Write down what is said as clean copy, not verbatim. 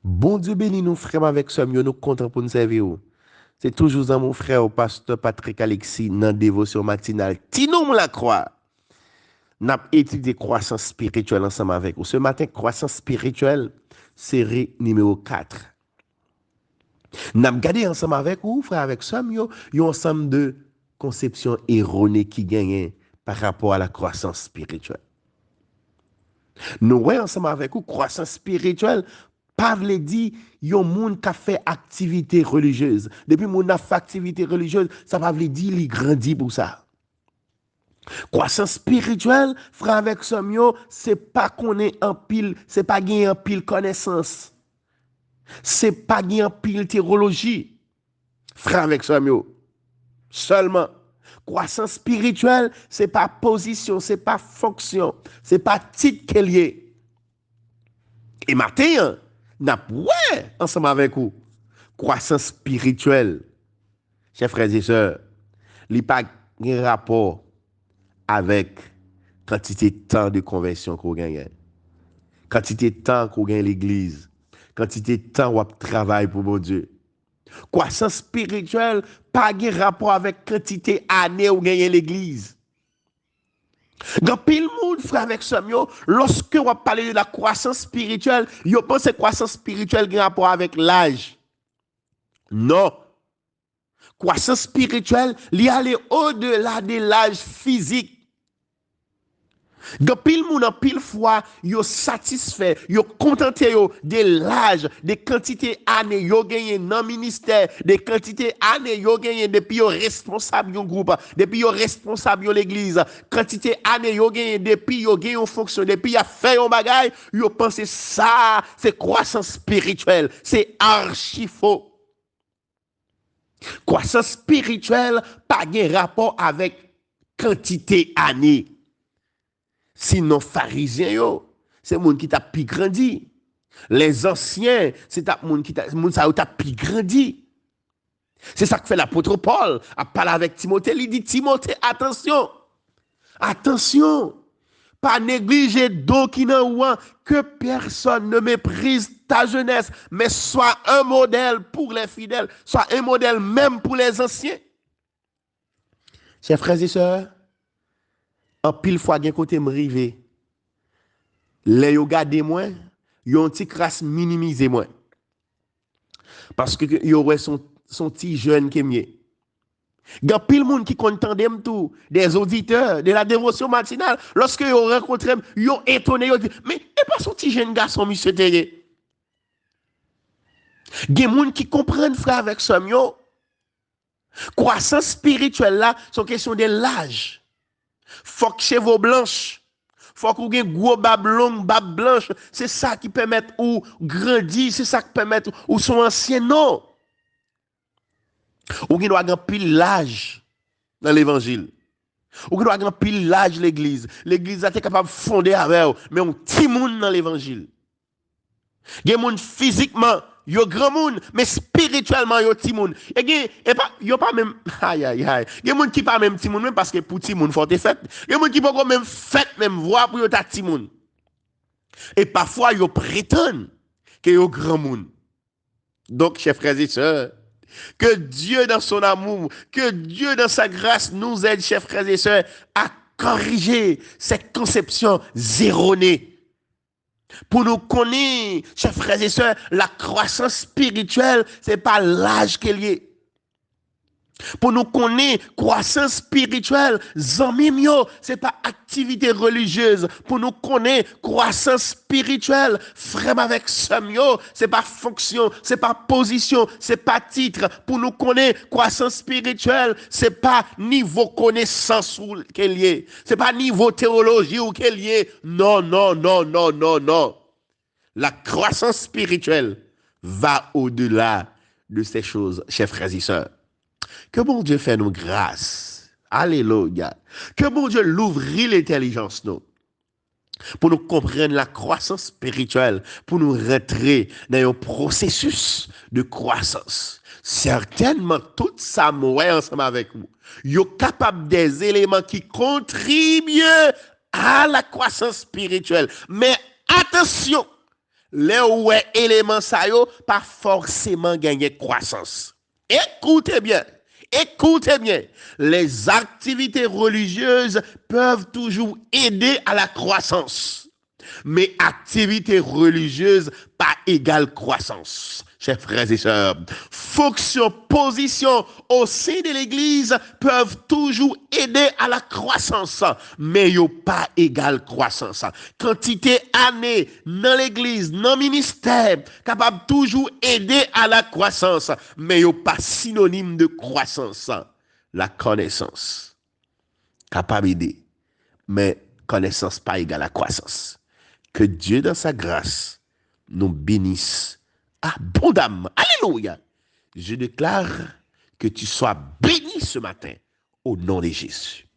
Bon Dieu béni nous frères avec somme, nous content pour nous servir. C'est toujours dans mon frère, au pasteur Patrick Alexis, dans dévotion matinale. Tinou la croix. N'a étudié croissance spirituelle ensemble avec vous. Ce matin, croissance spirituelle, série numéro 4. N'a gardé ensemble avec vous, frère avec somme, yo ensemble de conceptions erronées qui gagnent par rapport à la croissance spirituelle. Nous voyons ensemble avec vous, croissance spirituelle, Pavle dit, yon moun qui fait activité religieuse. Depuis moun a fait activité religieuse, ça Pavle dit, il grandit pour ça. Croissance spirituelle, frère avec somme yo, c'est pas qu'on est en pile, c'est pas gagner en pile connaissance. C'est pas gagner en pile théologie. Frère avec somme yo. Seulement. Croissance spirituelle, c'est pas position, c'est pas fonction, c'est pas titre qu'elle est. Et matin, n'a ouais ensemble avec vous. Croissance spirituelle, chers frères et sœurs, il n'y a pas de rapport avec quantité de temps de conversion qu'on gagne, quantité de temps qu'on gagne l'église, quantité de temps qu'on travaille pour mon Dieu. Croissance spirituelle, pas de rapport avec quantité d'années qu'on gagne l'église. Dans pile monde, frère avec Samuel, lorsque on parle de la croissance spirituelle, vous pensez que la croissance spirituelle a un rapport avec l'âge. Non. Croissance spirituelle, il y a au-delà de l'âge physique. Dans pile monde, en pile fois, yo satisfait, yo contenté yo de l'âge, de quantité d'années yo gagné dans le ministère, de quantité d'années yo gagné depuis yo responsable yon groupe, depuis yo responsable yon l'église, quantité d'années yo gagné depuis yo gagné yon fonction, depuis yo fait yon bagay, yo pense ça, c'est croissance spirituelle, c'est archi faux. Croissance spirituelle, pas de rapport avec quantité d'années. Sinon, pharisiens, c'est les gens qui t'a pi grandi. Les anciens, c'est les gens qui t'a pi grandi. C'est ça que fait l'apôtre Paul. A parlé avec Timothée, il dit, Timothée, attention, attention, pas négliger don qui n'a ouan, que personne ne méprise ta jeunesse, mais sois un modèle pour les fidèles, sois un modèle même pour les anciens. Chers frères et sœurs, en pile fois, gen côté m'rivé. Les yo gade moi, yo un petit crasse minimisé moi. Parce que yo ouais son petit jeune qui mieux. Gan pile monde qui contendem tout, des auditeurs de la dévotion matinale, lorsque yo rencontré, yo étonné, yo dit, mais et pas son petit jeune garçon monsieur Téré. Gen monde qui comprennent frère avec somme yo. Croissance spirituelle là, c'est question de l'âge. Faut que cheveux blanches. Faut qu'on ait un gros bab long, bab blanche. C'est ça qui permet ou grandir, c'est ça qui permet ou son ancien non. Ou qui doit avoir pile l'âge dans l'évangile. Ou qui doit avoir pile l'âge l'église. L'église a été capable de fonder avec eux, mais on petit monde dans l'évangile. Il y a des gens physiquement, yo grand monde, mais spirituellement yo petit monde. Et pas yo pas même aïe aïe aïe. Il y a des gens qui pas même petit monde même parce que pour petit monde faut te fait. Il y a des gens qui pas même fait même voir pour yo ta petit monde. Et parfois yo prétendent que yo grand monde. Donc chers frères et sœurs, que Dieu dans son amour, que Dieu dans sa grâce nous aide chers frères et sœurs à corriger cette conception erronée. Pour nous connaître, chers frères et sœurs, la croissance spirituelle, ce n'est pas l'âge qu'elle est. Pour nous connaître, croissance spirituelle, ce n'est pas activité religieuse. Pour nous connaître, croissance spirituelle, frère avec samio, ce n'est pas fonction, ce n'est pas position, ce n'est pas titre. Pour nous connaître, croissance spirituelle, ce n'est pas niveau connaissance qu'elle est. Ce n'est pas niveau théologie ou qu'elle est. Non, non, non, non, non, non. La croissance spirituelle va au-delà de ces choses, chers frères et sœurs. Que bon Dieu fait nous grâce. Alléluia. Que bon Dieu l'ouvrit l'intelligence nous. Pour nous comprendre la croissance spirituelle, pour nous rentrer dans un processus de croissance. Certainement, tout ça, moi, ensemble avec vous, vous êtes capable des éléments qui contribuent à la croissance spirituelle. Mais attention, les ouais éléments ça yo pas forcément gagner croissance. Écoutez bien. Écoutez bien, les activités religieuses peuvent toujours aider à la croissance. Mais activité religieuse, pas égale croissance. Chers frères et sœurs, fonction, position au sein de l'Église peuvent toujours aider à la croissance, mais yo pas égale croissance. Quantité année dans l'Église, dans le ministère, capable toujours aider à la croissance, mais yo pas synonyme de croissance. La connaissance, capable d'aider, mais connaissance pas égale à croissance. Que Dieu, dans sa grâce, nous bénisse abondamment. Alléluia. Je déclare que tu sois béni ce matin au nom de Jésus.